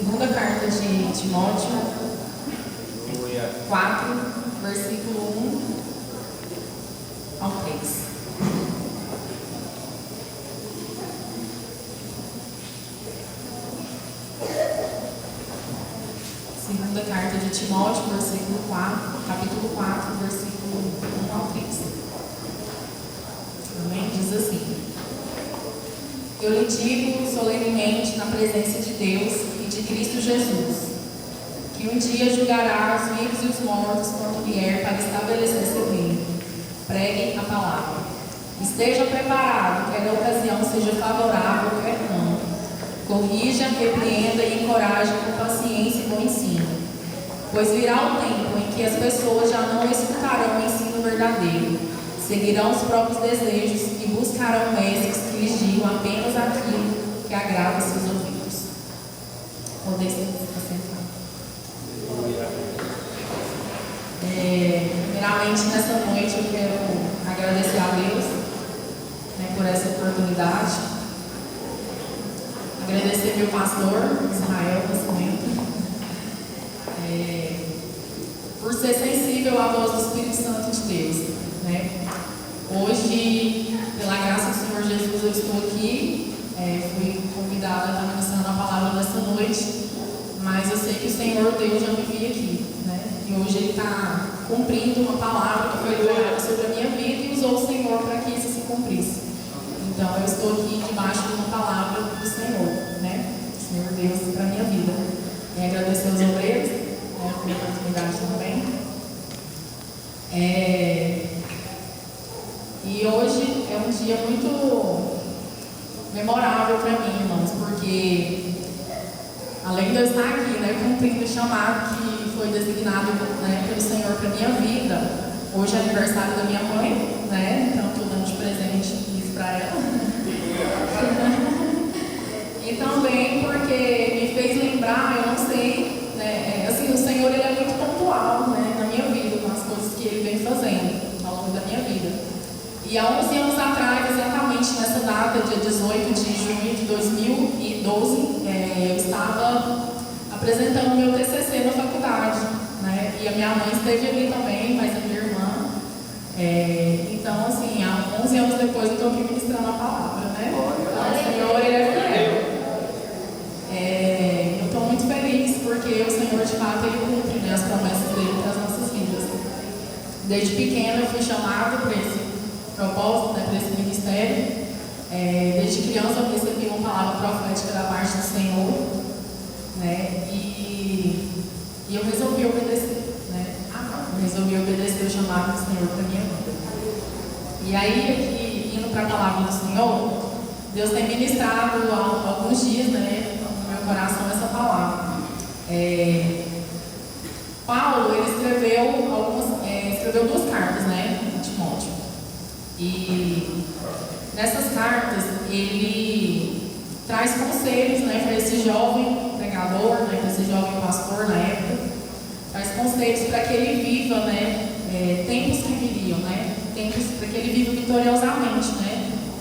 Segunda carta de Timóteo 4, versículo 1 ao 3. Segunda carta de Timóteo, capítulo 4, versículo 1 ao 3. Amém? Diz assim: Eu lhe digo solenemente na presença de Deus e de Cristo Jesus, que um dia julgará os vivos e os mortos quando vier para estabelecer seu reino. Pregue a palavra. Esteja preparado, quer a ocasião seja favorável, quer não. Corrija, repreenda e encoraje com paciência e bom ensino. Pois virá o tempo em que as pessoas já não escutarão o ensino verdadeiro, seguirão os próprios desejos e buscarão mestres que lhes digam apenas aquilo que agrada seus ouvidos. Podem se assentar. Primeiramente, nessa noite eu quero agradecer a Deus, por essa oportunidade. Agradecer meu pastor, Israel Nascimento, por ser sensível à voz do Espírito Santo de Deus. Hoje, pela graça do Senhor Jesus, eu estou aqui. Fui convidada a estar ministrando a palavra dessa noite, mas eu sei que o Senhor Deus já me viu aqui. E hoje Ele está cumprindo uma palavra que foi liberada sobre a minha vida e usou o Senhor para que isso se cumprisse. Então, eu estou aqui debaixo de uma palavra do Senhor, Senhor Deus, para a minha vida. E agradecer aos obreiros, pela oportunidade também. E hoje é um dia muito memorável para mim, irmãos, porque além de eu estar aqui, cumprindo o chamado que foi designado pelo Senhor para a minha vida, hoje é aniversário da minha mãe, então estou dando de presente isso para ela. E também porque me fez lembrar, eu não sei, assim, o Senhor Ele é muito pontual na minha vida, com as coisas que Ele vem fazendo ao longo da minha vida. E há 11 anos atrás, exatamente nessa data, dia 18 de junho de 2012, eu estava apresentando meu TCC na faculdade, e a minha mãe esteve ali também, mas a minha irmã. Então, assim, há 11 anos depois eu estou aqui ministrando a palavra, Então, o Senhor, Ele é fiel. Eu estou muito feliz porque o Senhor, de fato, Ele cumpre as promessas dEle para as nossas vidas. Desde pequena eu fui chamada para esse propósito, para esse ministério. Desde criança eu recebi uma palavra profética da parte do Senhor, e eu resolvi obedecer, Eu resolvi obedecer o chamado do Senhor para a minha vida. E aí, aqui, indo para a palavra do Senhor, Deus tem ministrado há alguns dias, no meu coração essa palavra. Paulo, ele escreveu 2 cartas, a Timóteo. E nessas cartas, ele traz conselhos, para esse jovem pregador, para esse jovem pastor na época. Traz conselhos para que ele viva, tempos que viriam, tempos para que ele viva vitoriosamente,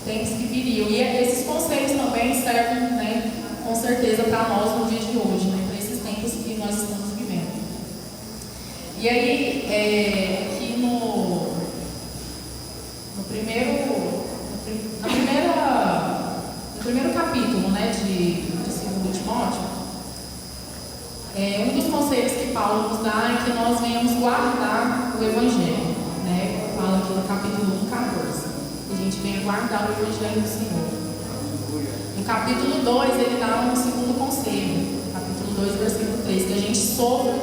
tempos que viriam. E esses conselhos também servem, com certeza, para nós no dia de hoje, para esses tempos que nós estamos vivendo. E aí, aqui no primeiro capítulo, de 2 Timóteo, um dos conselhos que Paulo nos dá é que nós venhamos guardar o Evangelho, Fala aqui no capítulo 1, 14, que a gente venha guardar o Evangelho do Senhor. No capítulo 2, ele dá um segundo conselho, capítulo 2, versículo 3, que a gente sofra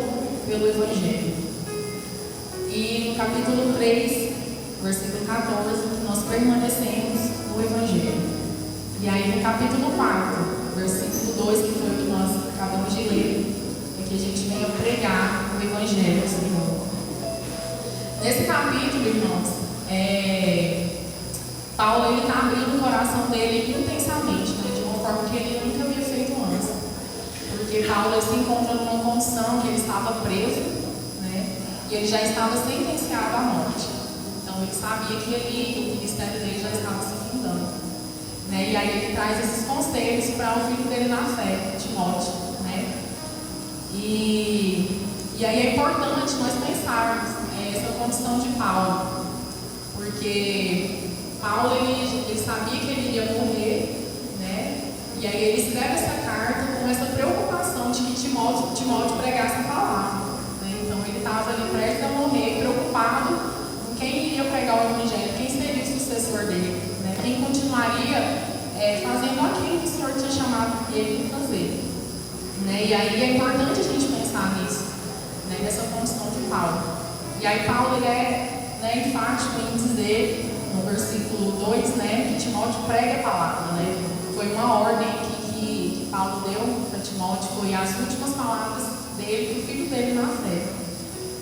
pelo Evangelho. E no capítulo 3, versículo 14, que nós permanecemos no Evangelho. E aí no capítulo 4, versículo 2, que foi o que nós acabamos de ler, é que a gente venha pregar o Evangelho do Senhor. Nesse capítulo, irmãos, Paulo está abrindo o coração dele intensamente, de uma forma que ele nunca havia feito antes. Porque Paulo se encontra numa condição que ele estava preso, e ele já estava sentenciado à morte. Então ele sabia que o ministério dele já estava se findando. E aí ele traz esses conselhos para o filho dele na fé, Timóteo. E aí é importante nós pensarmos essa condição de Paulo, porque Paulo ele sabia que ele iria morrer, né? E aí ele escreve essa carta com essa preocupação de que Timóteo pregasse a palavra, né? Então ele estava ali prestes a morrer, preocupado com quem iria pregar o evangelho, quem seria o sucessor dele, né? Quem continuaria fazendo aquilo que o Senhor tinha chamado ele para fazer, né? E aí é importante a gente pensar nisso, né? Nessa condição de Paulo. E aí Paulo ele é enfático em dizer no versículo 2, né, que Timóteo prega a palavra, né? Foi uma ordem que Paulo deu para Timóteo, foi as últimas palavras dele, do filho dele na fé,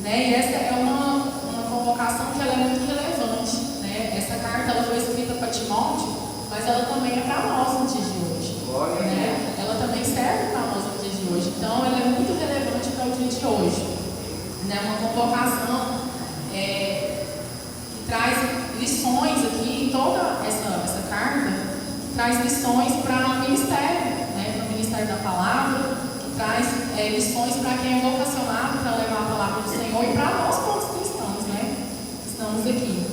né? E essa é uma convocação que ela é muito relevante, né? Essa carta ela foi escrita para Timóteo, mas ela também é para nós no dia de hoje, né? Ela também serve para nós no dia de hoje, então ela é muito relevante para o dia de hoje, né? Uma convocação que traz lições aqui em toda essa carta, que traz lições para o ministério, né? Para o ministério da palavra, que traz lições para quem é vocacionado para levar a palavra do Senhor e para nós quantos cristãos, né? Que estamos aqui.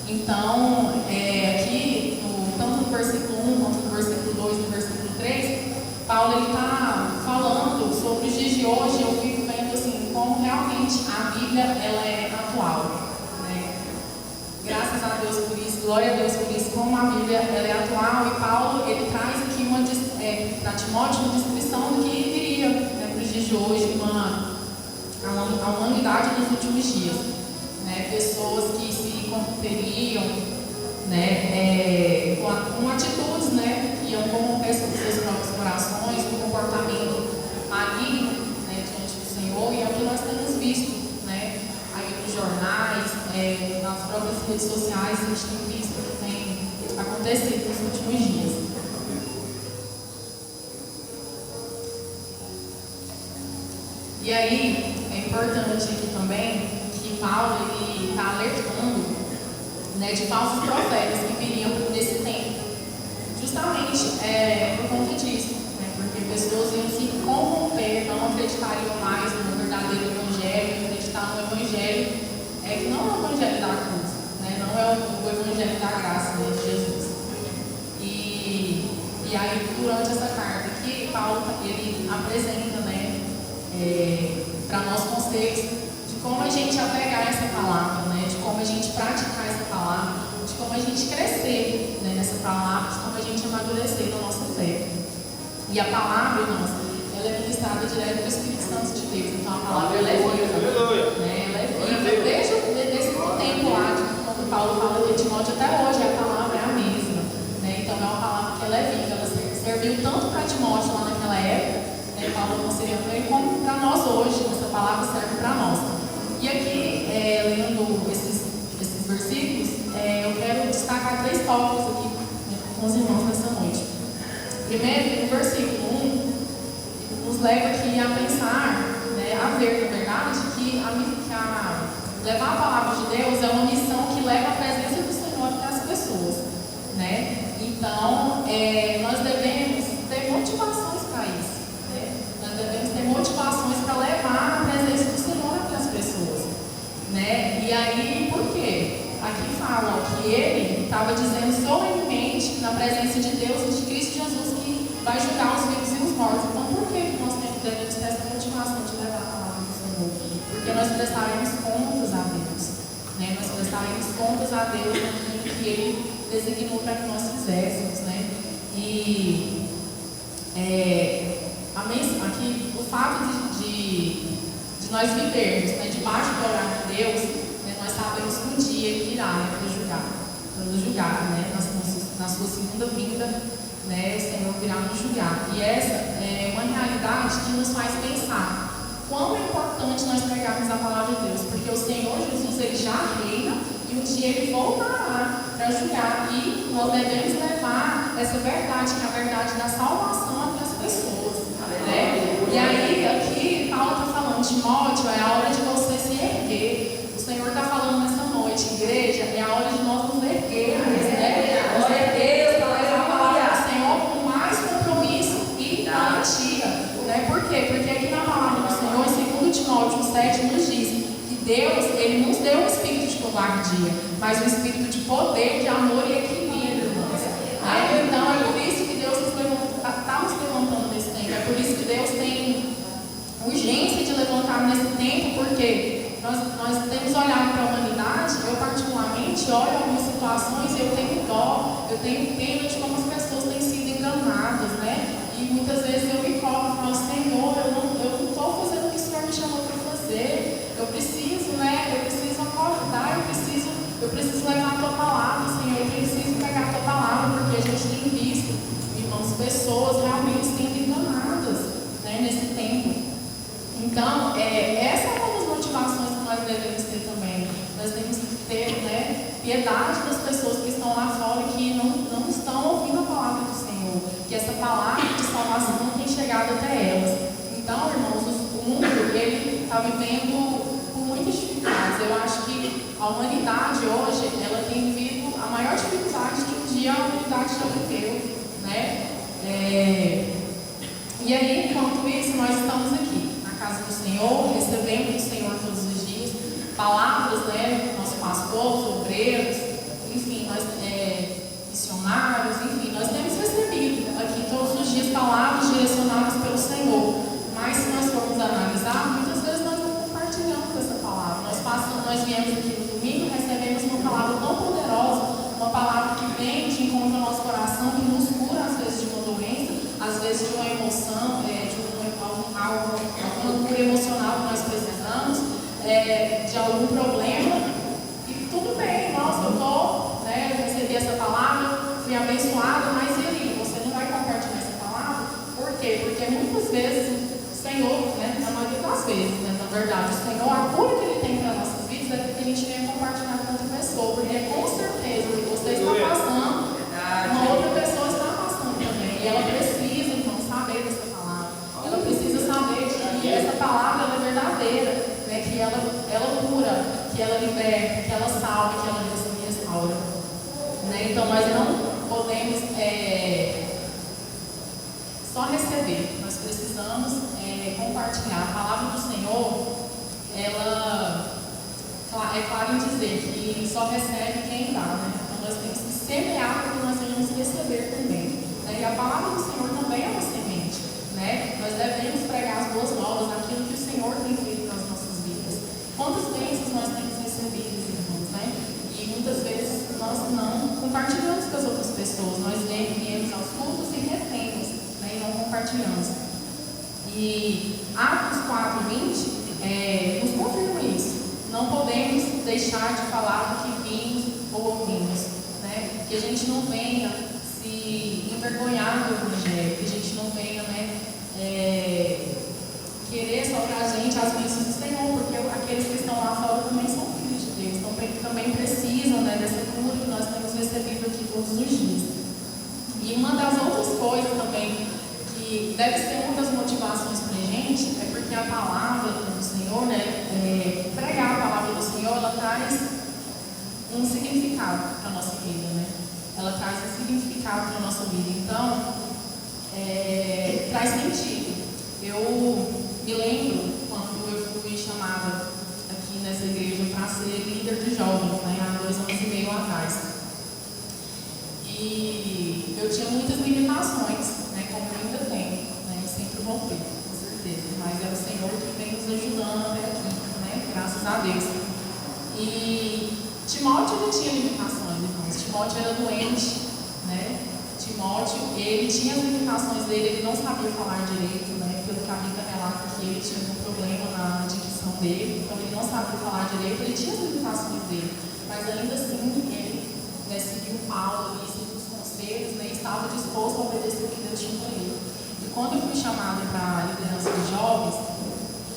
Então, aqui, tanto no versículo 1, quanto no versículo 2 e no versículo 3, Paulo está falando sobre os dias de hoje. Eu fico vendo assim, como realmente a Bíblia ela é atual, né? Graças a Deus por isso, glória a Deus por isso, como a Bíblia ela é atual. E Paulo ele traz aqui para Timóteo uma descrição do que viria, né, para os dias de hoje, a humanidade dos últimos dias, né? Pessoas que se corromperiam, né, com atitudes, né, que iam corromper seus próprios corações, um comportamento maligno, né, diante do Senhor. E é o que nós temos visto, né, aí nos jornais, nas próprias redes sociais, a gente tem visto o que tem acontecido nos últimos dias. E aí, é importante aqui também que Paulo está alertando, né, de falsos profetas que viriam nesse tempo, justamente por conta disso, né, porque pessoas iam se corromper, não acreditariam mais no verdadeiro evangelho, acreditar no evangelho que não é o evangelho da cruz, né, não é o evangelho da graça, né, de Jesus. E aí, durante essa carta aqui, Paulo ele apresenta, né, para nós conselhos de como a gente apegar essa palavra, né, de como a gente praticar essa palavra, de como a gente crescer, né, nessa palavra, de como a gente amadurecer na nossa fé. E a palavra, irmãos, ela é ministrada direto do Espírito Santo de Deus. Então a palavra ela é viva, né, ela é viva. Desde esse tempo lá, quando Paulo fala que Timóteo até hoje a palavra é a mesma, né? Então é uma palavra que ela é viva, ela serviu tanto para Timóteo lá naquela época, né, Paulo aconselhando ele, como para nós hoje, essa palavra serve para nós. E aqui, lendo esses versículos, eu quero destacar 3 tópicos aqui, né, com os irmãos nessa noite. Primeiro, no versículo 1, nos leva aqui a pensar, né, a ver, na verdade, que levar a palavra de Deus é uma missão que leva a presença do Senhor para as pessoas, né? Então, nós devemos ter motivações para isso, né? Nós devemos ter motivações para levar a presença do Senhor para as pessoas, né? E aí, por quê? Aqui fala que ele estava dizendo solenemente na presença de Deus e de Cristo Jesus que vai julgar os vivos e os mortos. Então, por que nós devemos ter essa motivação de levar a palavra do Senhor? Porque nós prestaremos contas a Deus, né? Nós prestaremos contas a Deus naquilo que Ele designou para que nós fizéssemos, né? E aqui, o fato de nós vivermos, né, debaixo do horário de Deus, né, nós sabemos que um dia Ele irá, né, para nos julgar, né, na sua segunda vinda, né, o Senhor virá nos julgar. E essa é uma realidade que nos faz pensar quão é importante nós pregarmos a palavra de Deus, porque o Senhor Jesus ele já reina e um dia Ele voltará para julgar e nós devemos levar essa verdade, que é a verdade da salvação para as pessoas, né? E aí, aqui, Paulo está falando, Timóteo, é a hora de você se erguer. O Senhor está falando nessa noite, igreja, é a hora de nós nos erguermos, né? Nos erguermos para levar a palavra do Senhor com mais compromisso e garantia, né? Por quê? Porque aqui na palavra Timóteo 7 nos diz que Deus, Ele nos deu um espírito de covardia, mas um espírito de poder, de amor e equilíbrio, irmãos. Então é por isso que Deus está nos levantando nesse tempo, é por isso que Deus tem urgência de levantar nesse tempo, porque nós temos olhado para a humanidade. Eu particularmente olho algumas situações e eu tenho dó, eu tenho pena de como as pessoas têm sido enganadas, né? E muitas vezes eu me cobro e falo, Senhor, eu não estou fazendo o que o Senhor me chamou para fazer. Eu preciso, né? Eu preciso acordar, eu preciso levar a tua palavra, Senhor. Eu preciso pegar a tua palavra, porque a gente tem visto, irmãos, pessoas realmente sendo enganadas, né, nesse tempo. Então, essa é uma das motivações que nós devemos ter também. Nós temos que ter, né, piedade das pessoas que estão lá fora e que não estão ouvindo a palavra do Senhor, que essa palavra de salvação não tem chegado até elas. Então, irmãos, o mundo ele está vivendo por muitas dificuldades. Eu acho que a humanidade hoje ela tem vivido a maior dificuldade que um dia a humanidade já viveu, né? E aí, enquanto isso, nós estamos aqui na casa do Senhor, recebendo do Senhor todos os dias palavras, né? Nossos pastores, obreiros, enfim, nós missionários, enfim, nós temos recebido aqui todos os dias palavras direcionadas pelo Senhor. Mas se nós formos analisar, muitas vezes nós não compartilhamos essa palavra. Nós viemos aqui no domingo, recebemos uma palavra tão poderosa, uma palavra que vem de encontro ao nosso coração, que nos cura às vezes de uma doença, às vezes de uma emoção, alguma cura emocional que nós precisamos, de algum problema. E tudo bem, nossa, eu recebi essa palavra, fui abençoada, mas e aí? Você não vai compartilhar essa palavra? Por quê? Porque muitas vezes o Senhor, né, na maioria das vezes, né, na verdade, o Senhor, a cura que Ele tem para nossas vidas é que a gente venha compartilhar com outra pessoa, porque com certeza o que você está passando, uma outra pessoa está passando também, e ela precisa, então, saber dessa palavra, ela precisa saber que essa palavra ela é verdadeira, né, que ela cura, que ela liberta, que ela salva, que ela restaura, né? Então nós não podemos só receber, nós precisamos compartilhar. A palavra do Senhor, ela é claro em dizer que só recebe quem dá, né? Então nós temos que semear para que nós venhamos receber também, né? E a palavra do Senhor também é uma semente, né? Nós devemos pregar as boas novas, aquilo que o Senhor tem feito nas nossas vidas. Quantas bênçãos nós temos recebido, irmãos, né? E muitas vezes nós não compartilhamos com as outras pessoas, nós viemos aos cultos e retemos, né? E não compartilhamos. E Atos 4:20 nos confirma isso. Não podemos deixar de falar do que vimos ou ouvimos, né? Que a gente não venha se envergonhar do Evangelho, que a gente não venha, né, querer só para a gente as bênçãos do Senhor, porque aqueles que estão lá fora também são filhos de Deus, também precisam, né, dessa cura que nós temos recebido aqui todos os dias. E uma das outras coisas também que deve ser uma das motivações para a gente é porque a palavra do Senhor, né, pregar a palavra do Senhor, ela traz um significado para a nossa vida, né? Ela traz um significado para a nossa vida. Então, traz sentido. Eu me lembro quando eu fui chamada aqui nessa igreja para ser líder de jovens, né, há 2 anos e meio atrás. E eu tinha muitas limitações, né, como eu ainda tenho, né, e sempre vou ter, com certeza. Mas é o Senhor que vem nos ajudando até aqui, né, graças a Deus. E Timóteo ele tinha limitações, irmãos. Timóteo era doente, né? Timóteo, ele tinha as limitações dele, ele não sabia falar direito, né? Pelo que a Bíblia relata que ele tinha um problema na dicção dele, então ele não sabia falar direito, ele tinha as limitações dele, mas ainda assim ele, né, seguiu Paulo e seguiu os conselhos, né, e estava disposto a obedecer o que Deus tinha para ele. E quando eu fui chamada para a liderança de jovens,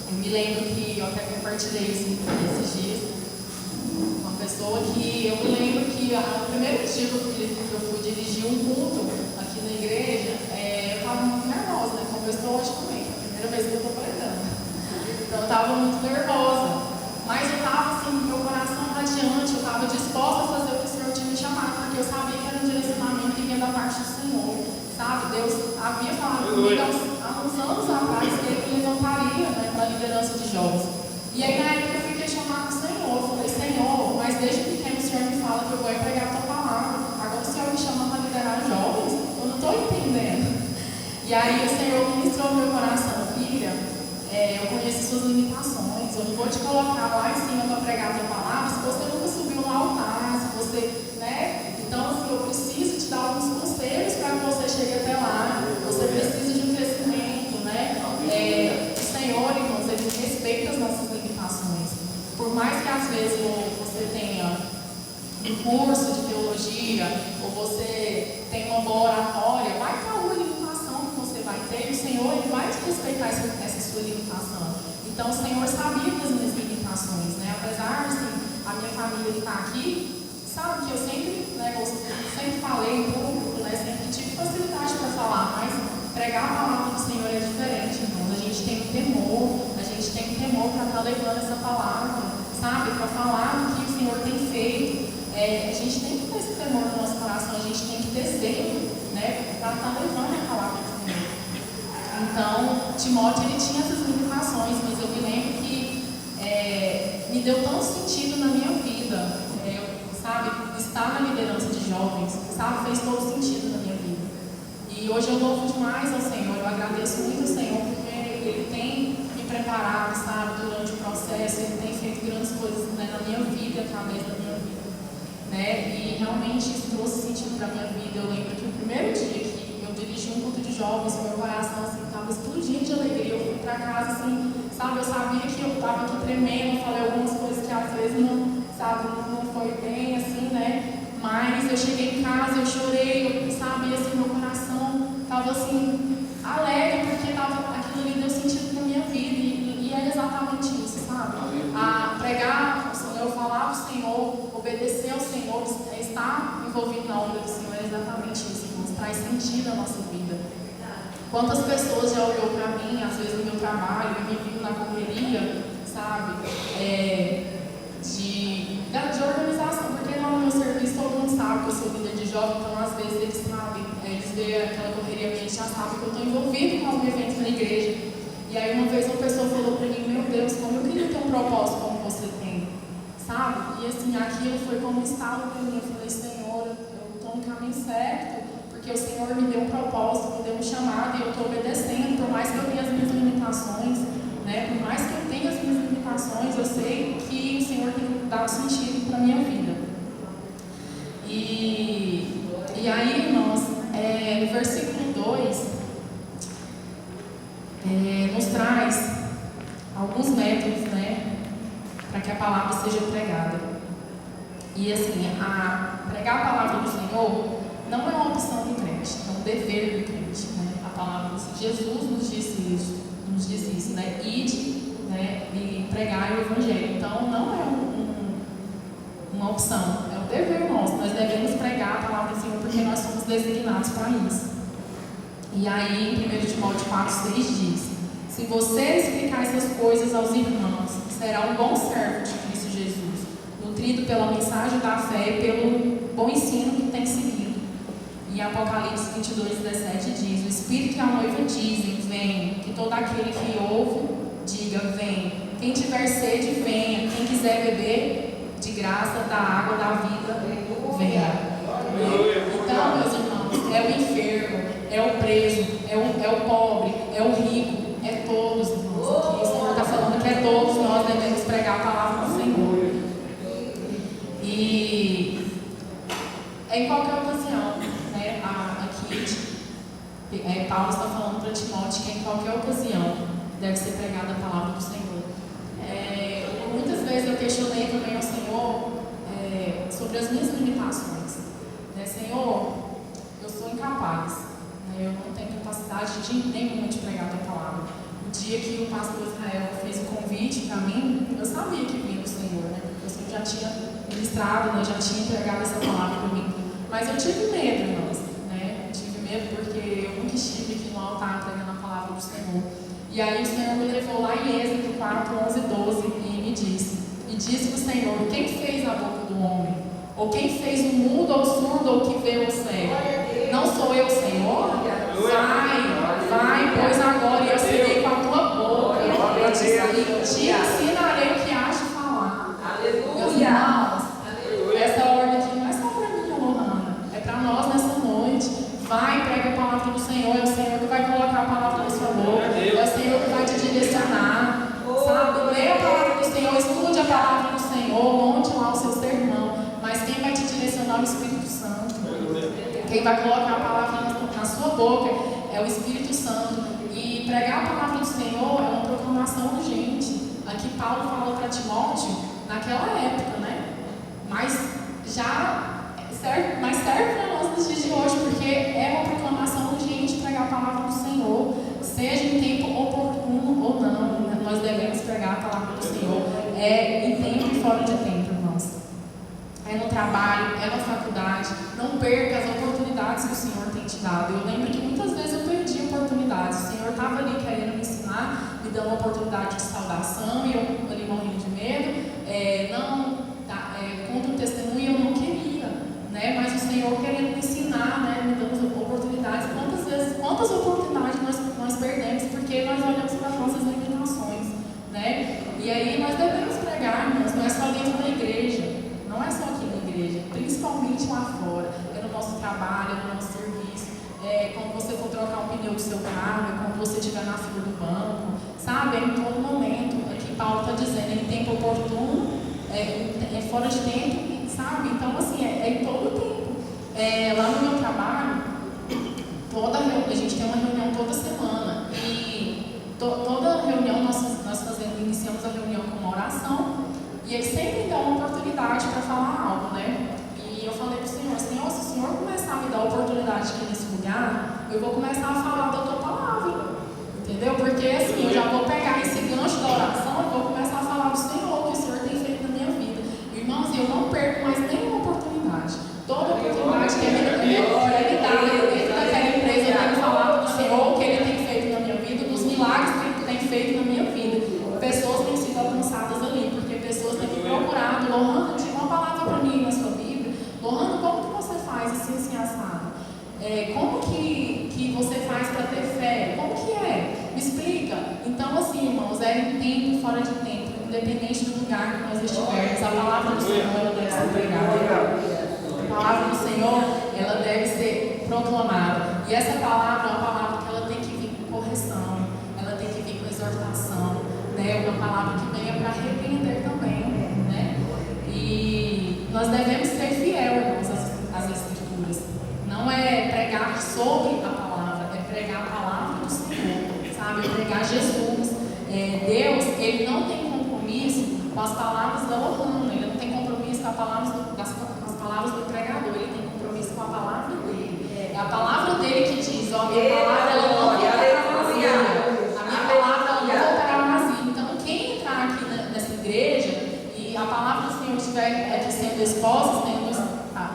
eu me lembro que eu até compartilhei isso nesses dias. Uma pessoa que eu me lembro que o primeiro dia que eu fui dirigir um culto aqui na igreja, eu estava muito nervosa, né? Como eu estou hoje também, é a primeira vez que eu estou pregando. Então eu estava muito nervosa, mas eu estava assim, meu coração radiante, eu estava disposta a fazer o que o Senhor tinha me chamado, porque eu sabia que era um direcionamento que vinha da parte do Senhor, sabe? Deus havia falado comigo há uns anos atrás que Ele me levantaria, né, para da liderança de jovens. E aí, na época, eu fui questionar com o Senhor. Eu falei, Senhor, mas desde pequeno o Senhor me fala que eu vou pregar a tua palavra. Agora o Senhor me chama para liderar jovens? Eu não estou entendendo. E aí, o Senhor ministrou no meu coração, filha, eu conheço suas limitações. Eu não vou te colocar lá em cima para pregar a tua palavra se você nunca subiu no altar, se você, né? Então, assim, eu preciso te dar alguns conselhos para que você chegue até lá. Você precisa de um crescimento, né? O Senhor, irmãos, Ele respeita as nossas limitações. Por mais que às vezes você tenha um curso de teologia, ou você tenha uma boa oratória, vai ter alguma limitação que você vai ter, e o Senhor Ele vai te respeitar essa sua limitação. Então, o Senhor sabia das minhas limitações, né? Apesar de assim, a minha família estar aqui, sabe que eu sempre, né, sempre falei em público, né, sempre tive facilidade para falar, mas pregar a palavra do Senhor é diferente, irmão. A gente tem temor para estar levando essa palavra, sabe? Para falar do que o Senhor tem feito. A gente tem que ter esse temor no nosso coração, a gente tem que ter zelo, né, para estar levando a palavra do Senhor. Então, Timóteo, ele tinha essas limitações, mas eu me lembro que me deu tanto sentido na minha vida, sabe, estar na liderança de jovens, sabe, fez todo sentido na minha vida. E hoje eu louvo demais ao Senhor, eu agradeço muito ao Senhor, porque Ele tem me preparado, sabe, durante o processo, Ele tem feito grandes coisas, né, na minha vida, através da minha vida, né, e realmente isso trouxe sentido para a minha vida. Eu lembro que o primeiro dia que eu dirigi um culto de jovens, meu coração assim, estava explodindo de alegria. Eu fui para casa assim, sabe, eu sabia que eu estava aqui tremendo, falei algumas coisas que às vezes não, sabe, não foi bem assim, né, mas eu cheguei em casa, eu chorei, sabe, assim, meu coração estava assim, alegre, porque aquilo ali deu sentido na minha vida, e é exatamente isso, sabe, a pregar o Senhor, falar do Senhor, obedecer ao Senhor, estar envolvido na obra do Senhor, é exatamente isso, irmãos, traz sentido à nossa vida. Quantas pessoas já olhou para mim, às vezes no meu trabalho, me viu na correria, sabe, de organização, porque lá no meu serviço todo mundo sabe que eu sou líder de jovem, então às vezes eles sabem, eles veem aquela correria minha, eles já sabem que eu estou envolvido com algum evento na igreja. E aí uma vez uma pessoa falou para mim, meu Deus, como eu queria ter um propósito como você tem, sabe? E assim, aquilo foi como um estalo para mim. Eu falei, Senhor, eu estou no caminho certo, porque o Senhor me deu um propósito, me deu um chamado, e eu estou obedecendo, por mais que eu tenha as minhas limitações, né? Por mais que eu tenha as minhas limitações, eu sei que o Senhor tem dado sentido para a minha vida. E aí, irmãos, no versículo 2, nos traz alguns métodos, né, para que a palavra seja pregada. E assim, pregar a palavra do Senhor não é uma opção do crente, é um dever do crente, né? A palavra de Jesus nos diz isso, né? Ide, né, e pregar o Evangelho. Então, não é uma opção, é um dever nosso. Nós devemos pregar a palavra do Senhor porque nós somos designados para isso. E aí, em 1 Timóteo 4,6 diz: se você explicar essas coisas aos irmãos, será um bom servo de Cristo Jesus, nutrido pela mensagem da fé e pelo bom ensino que tem seguido. E Apocalipse 22,17 diz: o Espírito e a noiva dizem, vem, que todo aquele que ouve, diga, vem. Quem tiver sede, venha. Quem quiser beber de graça da água da vida, venha. Então, meus irmãos, é o enfermo, é o preso, é o pobre, é o rico, é todos, irmãos. Aqui o Senhor está falando que é todos nós devemos pregar a palavra do Senhor. E em qualquer ocasião, né, aqui Paulo está falando para Timóteo que em qualquer ocasião deve ser pregada a palavra do Senhor. Muitas vezes eu questionei também ao Senhor sobre as minhas limitações. Senhor, eu sou incapaz, né, eu não tenho capacidade nenhuma de pregar a tua palavra. O dia que o pastor Israel fez o convite para mim, eu sabia que vinha do Senhor, né, porque o Senhor já tinha ministrado, né, já tinha entregado essa palavra para mim. Mas eu tive medo, irmãos, né, tive medo porque eu nunca estive aqui no altar pregando a palavra do Senhor. E aí o Senhor me levou lá em Êxodo 4, 11, 12 e me disse: e disse o Senhor, quem fez a boca do homem? Ou quem fez o mudo ou o surdo ou que vê o cego? Não sou eu, Senhor? Vai, pois agora eu serei com a tua boca. Eu te quem vai colocar a palavra na sua boca é o Espírito Santo. E pregar a palavra do Senhor é uma proclamação urgente. Aqui Paulo fala para Timóteo naquela época, né? Mas serve para nós nos dias de hoje, porque é uma proclamação urgente pregar a palavra do Senhor, seja em tempo oportuno ou não. Nós devemos pregar a palavra do Senhor em tempo e fora de tempo, irmãos. É no trabalho, é na faculdade. Não perca as oportunidades que o Senhor tem te dado. Eu lembro que muitas vezes eu perdi oportunidades. O Senhor estava ali querendo me ensinar, me dando uma oportunidade de saudação, e eu ali morrendo de medo. Contra o testemunho eu não queria, né? Mas o Senhor querendo me ensinar, né? Me dando oportunidades. Quantas oportunidades nós perdemos porque nós olhamos para as nossas limitações, né? E aí nós devemos pregar, irmãos, não é só dentro da igreja, não é só aqui na igreja, principalmente lá fora, é no nosso trabalho, é no nosso serviço, quando você for trocar um pneu do seu carro, é quando você estiver na fila do banco, sabe? É em todo momento. Aqui Paulo está dizendo, em tempo oportuno, fora de tempo, sabe? Então, assim, é em todo tempo. Lá no meu trabalho, a gente tem uma reunião toda semana, e toda reunião nós iniciamos a reunião com uma oração, e eles sempre dão uma oportunidade para falar algo, né? E eu falei para o Senhor, se o Senhor começar a me dar a oportunidade aqui nesse lugar, eu vou começar a falar da tua palavra, entendeu? Porque assim, eu já vou pegar esse gancho da oração e vou começar a falar do Senhor, que o Senhor tem feito na minha vida. Irmãos, eu não perco mais nenhuma oportunidade. Toda oportunidade que é me dada dentro daquela empresa, eu tenho falado do Senhor, o que Ele tem feito na minha vida, dos milagres que Ele tem feito na minha vida. Pessoas têm sido alcançadas ali, porque pessoas têm me procurado. Lohana, tinha uma palavra para mim na sua Bíblia. Lohana, como que você faz assim assado? Como que você faz para ter fé? Como que é? Me explica. Então, assim, irmãos, é em tempo, fora de tempo, independente do lugar que nós estivermos, a palavra do Senhor ela deve ser pregada. A palavra do Senhor ela deve ser proclamada. E essa palavra é uma palavra que ela tem que vir com correção, ela tem que vir com exortação, né? Uma palavra que venha para repreender também, né? E nós devemos ser fiel, irmãos, às Escrituras. Não é pregar sobre a palavra, é pregar a palavra do Senhor, sabe? É pregar Jesus. Deus, Ele não tem compromisso com as palavras da Lohana, Ele não tem compromisso com as palavras do pregador, Ele tem compromisso com a palavra dele. É a palavra dele que diz, ó, minha palavra ela não voltará vazia. A minha palavra ela não voltará vazia. Então, quem entrar aqui nessa igreja e a palavra do Senhor estiver sendo exposta,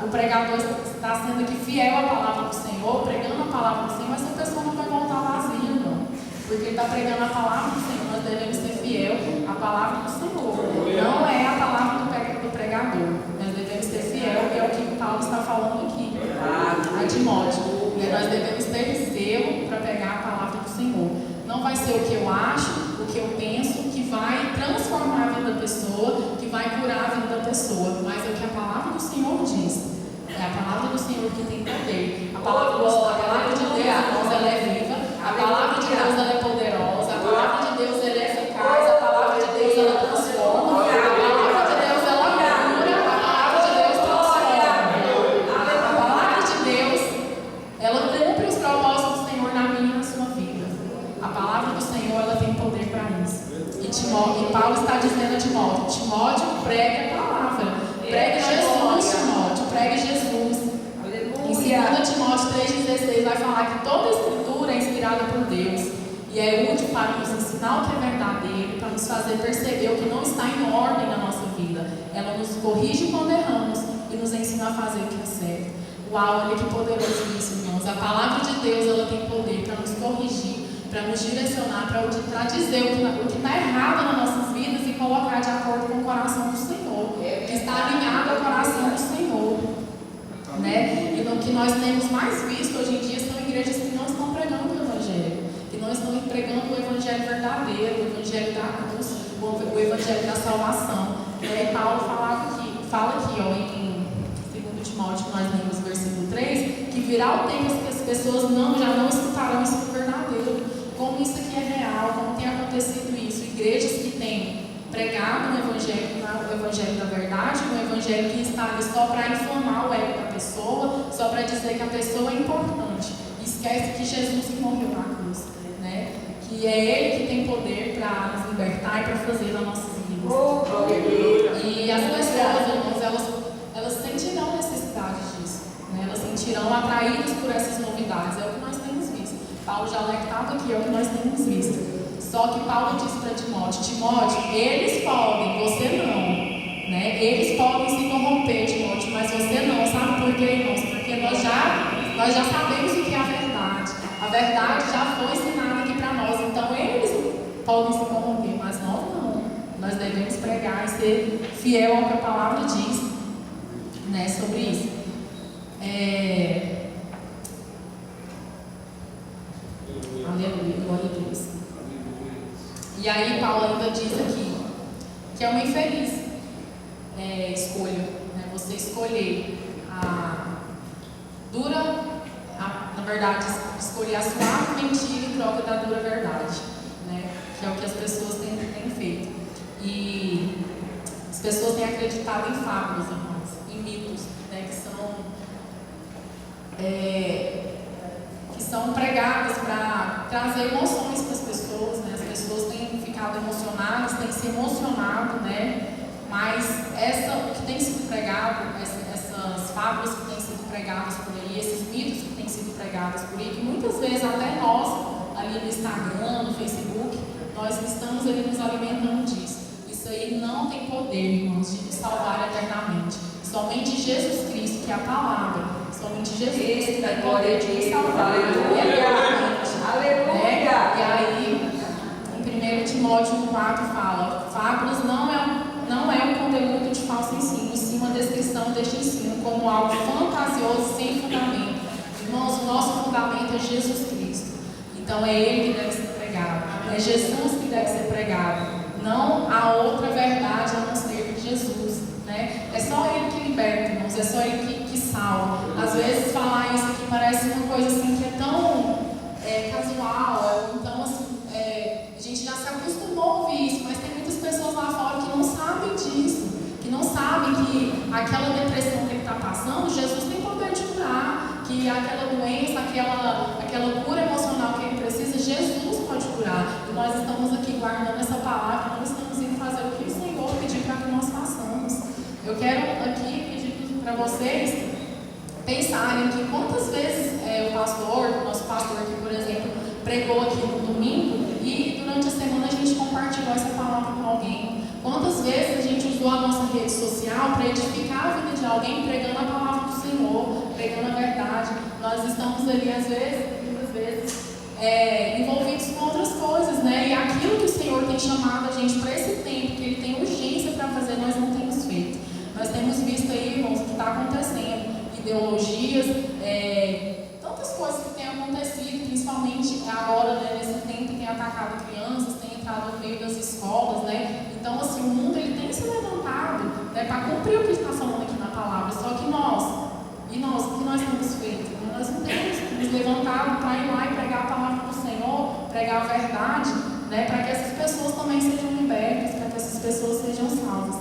o pregador está sendo aqui fiel à palavra do Senhor, pregando a palavra do Senhor, essa pessoa não vai voltar vazia, não. Porque ele está pregando a palavra do Senhor, nós devemos ser fiel à palavra do Senhor. Não é a palavra do pregador. Nós devemos ser fiel, que é o que Paulo está falando aqui a Timóteo. E nós devemos ter zelo para pegar a palavra do Senhor. Não vai ser o que eu acho, o que eu penso, que vai transformar a vida da pessoa, que vai curar a vida da pessoa. Mas é o que a palavra do Senhor diz. É a palavra do Senhor que tem poder. A palavra de Deus, irmãos, ela é viva. A palavra de Deus, ela é poderosa. A palavra de Deus, ela é eficaz. A palavra de Deus, ela transforma. A palavra de Deus, ela cura. A palavra de Deus transforma. A palavra de Deus, ela cumpre os propósitos do Senhor na minha e na sua vida. A palavra do Senhor, ela tem poder para isso. E Paulo está dizendo a Timóteo, pregue a palavra. Pregue Jesus, Timóteo. Pregue Jesus. Em 2 Timóteo 3,16 vai falar que toda a Escritura é inspirada por Deus e é útil para nos ensinar o que é verdadeiro, para nos fazer perceber o que não está em ordem na nossa vida. Ela nos corrige quando erramos e nos ensina a fazer o que é certo. Uau, olha que poderoso isso, irmãos. A palavra de Deus ela tem poder para nos corrigir, para nos direcionar, para dizer o que está errado nas nossas vidas e colocar de acordo com o coração do Senhor, que está alinhado ao coração do Senhor. Né? E no que nós temos mais visto hoje em dia são igrejas que não estão pregando o Evangelho, que não estão pregando o Evangelho verdadeiro, o Evangelho da cruz, o Evangelho da salvação. E Paulo fala aqui ó, em 2 Timóteo, que nós lemos versículo 3, que virá o tempo que as pessoas já não escutarão isso verdadeiro, como isso aqui é real, como tem acontecido isso. Igrejas que têm pregado o Evangelho é o evangelho da verdade, um evangelho que está ali só para inflamar o ego da pessoa, só para dizer que a pessoa é importante. Esquece que Jesus que morreu na cruz, né? Que é Ele que tem poder para nos libertar e para fazer nas nossas vidas. E as pessoas, irmãos, elas sentirão necessidade disso, né? Elas sentirão atraídas por essas novidades. É o que nós temos visto. Paulo já alertava aqui, é o que nós temos visto. Só que Paulo disse para Timóteo, eles podem, você não, né? Eles podem se corromper, Timóteo, mas você não. Sabe por quê, irmãos? Porque nós já sabemos o que é a verdade. A verdade já foi ensinada aqui para nós. Então eles podem se corromper, mas nós não. Nós devemos pregar e ser fiel ao que a palavra diz, né, sobre isso. Aleluia, glória a Deus. E aí Paulo ainda diz aqui que é uma infeliz escolha, né? Você escolher na verdade, escolher a suave mentira em troca da dura verdade, né? Que é o que as pessoas têm feito. E as pessoas têm acreditado em fábulas, irmãos, em mitos, né? Que são pregadas para trazer emoções para as pessoas, né? As pessoas têm ficado emocionadas, têm se emocionado, né? Mas o que tem sido pregado, essas fábulas que têm sido pregadas por aí, esses mitos que têm sido pregados por aí, que muitas vezes até nós, ali no Instagram, no Facebook, nós estamos ali nos alimentando disso. Isso aí não tem poder, irmãos, de nos salvar eternamente. Somente Jesus Cristo, que é a palavra, somente Jesus Cristo tem poder de nos salvar eternamente. Aleluia! E aí, em 1 Timóteo 4 fala, fábulas não é um conteúdo de falso ensino, sim uma descrição deste ensino como algo fantasioso sem fundamento. Irmãos, o nosso fundamento é Jesus Cristo. Então é Ele que deve ser pregado. É Jesus que deve ser pregado. Não há outra verdade a não ser de Jesus, né? É só Ele que liberta, irmãos. É só Ele que salva. Às vezes falar isso aqui parece uma coisa assim que é tão casual. Então assim, a gente já se acostumou a ouvir isso, mas tem muitas pessoas lá fora que não sabem disso, que não sabem que aquela depressão que ele está passando, Jesus tem poder de curar, que aquela doença, aquela cura emocional que ele precisa, Jesus pode curar. E nós estamos aqui guardando essa palavra, nós estamos indo fazer o que o Senhor pediu para que nós façamos. Eu quero aqui pedir para vocês pensarem que quantas vezes o nosso pastor aqui, por exemplo, pregou aqui no domingo e durante a semana a gente compartilhou essa palavra com alguém. Quantas vezes a gente usou a nossa rede social para edificar a vida de alguém pregando a palavra do Senhor, pregando a verdade. Nós estamos ali, às vezes, muitas vezes, envolvidos com outras coisas, né? E aquilo que o Senhor tem chamado a gente para esse tempo, que Ele tem urgência para fazer, nós não temos feito. Nós temos visto aí, irmãos, o que está acontecendo, ideologias, tantas coisas que têm acontecido, principalmente agora, né, nesse tempo, tem atacado crianças, tem entrado no meio das escolas, né? Então, assim, o mundo ele tem se levantado, né, para cumprir o que está falando aqui na palavra. Só que nós, o que nós temos feito? Nós não temos nos levantado para ir lá e pregar a palavra do Senhor, pregar a verdade, né, para que essas pessoas também sejam libertas, para que essas pessoas sejam salvas.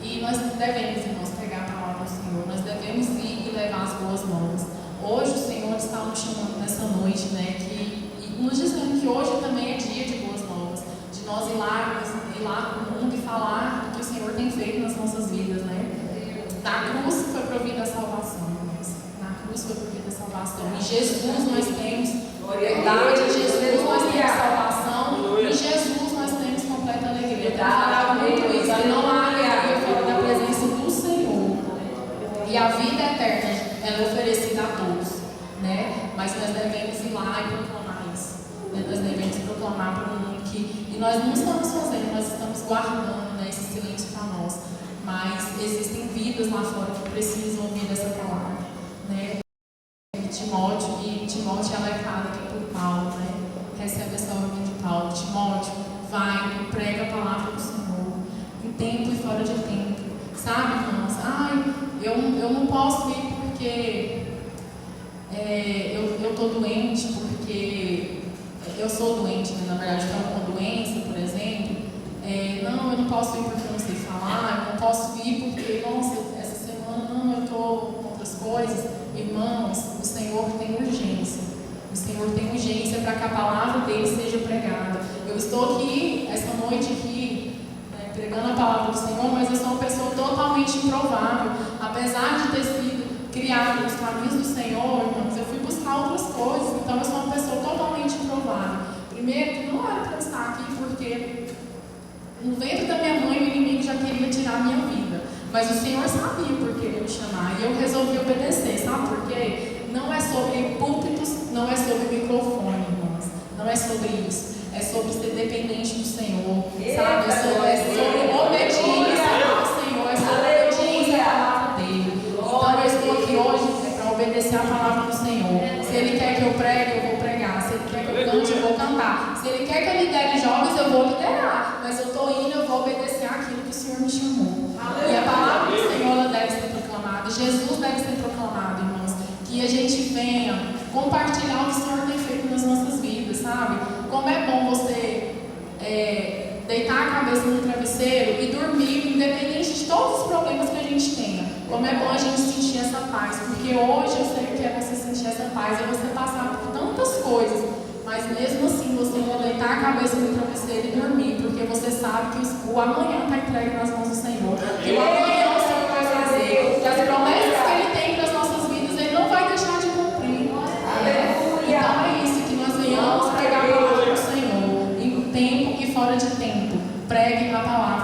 E nós devemos, irmãos, pregar a palavra do Senhor, nós devemos ir e levar as boas novas. Hoje o Senhor está nos chamando nessa noite, né, e nos dizendo que hoje também é dia de boas novas, de nós ir lá para o mundo e falar do que o Senhor tem feito nas nossas vidas, né? Na cruz foi provida a salvação, irmãos. Na cruz foi provida a salvação. Em Jesus nós temos verdade, em Jesus nós temos salvação, em Jesus nós temos completa alegria. Eu tenho falado muito isso, e não há alegria fora da presença do Senhor. E a vida eterna, ela é oferecida a todos, né? Mas nós devemos ir lá e proclamar isso, né? Nós devemos proclamar para o mundo e nós não estamos fazendo, nós estamos guardando, né, esse silêncio para nós, mas existem vidas lá fora que precisam ouvir essa palavra, né? Timóteo é alertado aqui por Paulo, né? Recebe essa ordem de Paulo: Timóteo, vai e prega a palavra do Senhor, em tempo e fora de tempo, sabe, irmãos? Eu não posso ir porque eu estou doente, porque eu sou doente, né? Na verdade, para uma doença, por exemplo, não, eu não posso ir porque eu não sei falar, eu não posso ir porque, nossa, essa semana não, eu estou com outras coisas. Irmãos, o Senhor tem urgência. O Senhor tem urgência para que a palavra dele seja pregada. Eu estou aqui, essa noite aqui, pregando a palavra do Senhor, mas eu sou uma pessoa totalmente improvável. Apesar de ter sido criada nos caminhos do Senhor, irmãos, eu fui buscar outras coisas. Então eu sou uma pessoa totalmente improvável. Primeiro, que não era para eu estar aqui porque no ventre da minha mãe o inimigo já queria tirar a minha vida. Mas o Senhor sabia por que ele me chamar. E eu resolvi obedecer. Sabe por quê? Não é sobre púlpitos, não é sobre microfone, irmãos. Não é sobre isso. É sobre ser dependente do Senhor. Sabe? É sobre obediência ao Senhor. É sobre obediência à palavra dele. Então eu estou aqui hoje para obedecer a palavra do Senhor. Se ele quer que eu pregue, eu vou pregar. Se ele quer que eu cante, eu vou cantar. Se ele quer que eu lidere jovens, eu vou liderar. Mas eu estou indo, eu vou obedecer àquilo que o Senhor me chamou. E a palavra do Senhor ela deve ser proclamada. Jesus deve ser proclamado, irmãos. Que a gente venha compartilhar o que o Senhor tem feito nas nossas vidas, sabe? Como é bom você deitar a cabeça no travesseiro e dormir, independente de todos os problemas que a gente tenha. Como é bom a gente sentir essa paz, porque hoje eu sei que é você sentir essa paz, é você passar por tantas coisas, mas mesmo assim você vai deitar a cabeça no travesseiro e dormir, porque você sabe que o amanhã está entregue nas mãos do Senhor, que o amanhã o Senhor vai fazer, que as promessas que Ele tem para as nossas vidas, Ele não vai deixar de cumprir. Então é isso, que nós venhamos pregar a palavra do Senhor, em tempo e fora de tempo. Pregue a palavra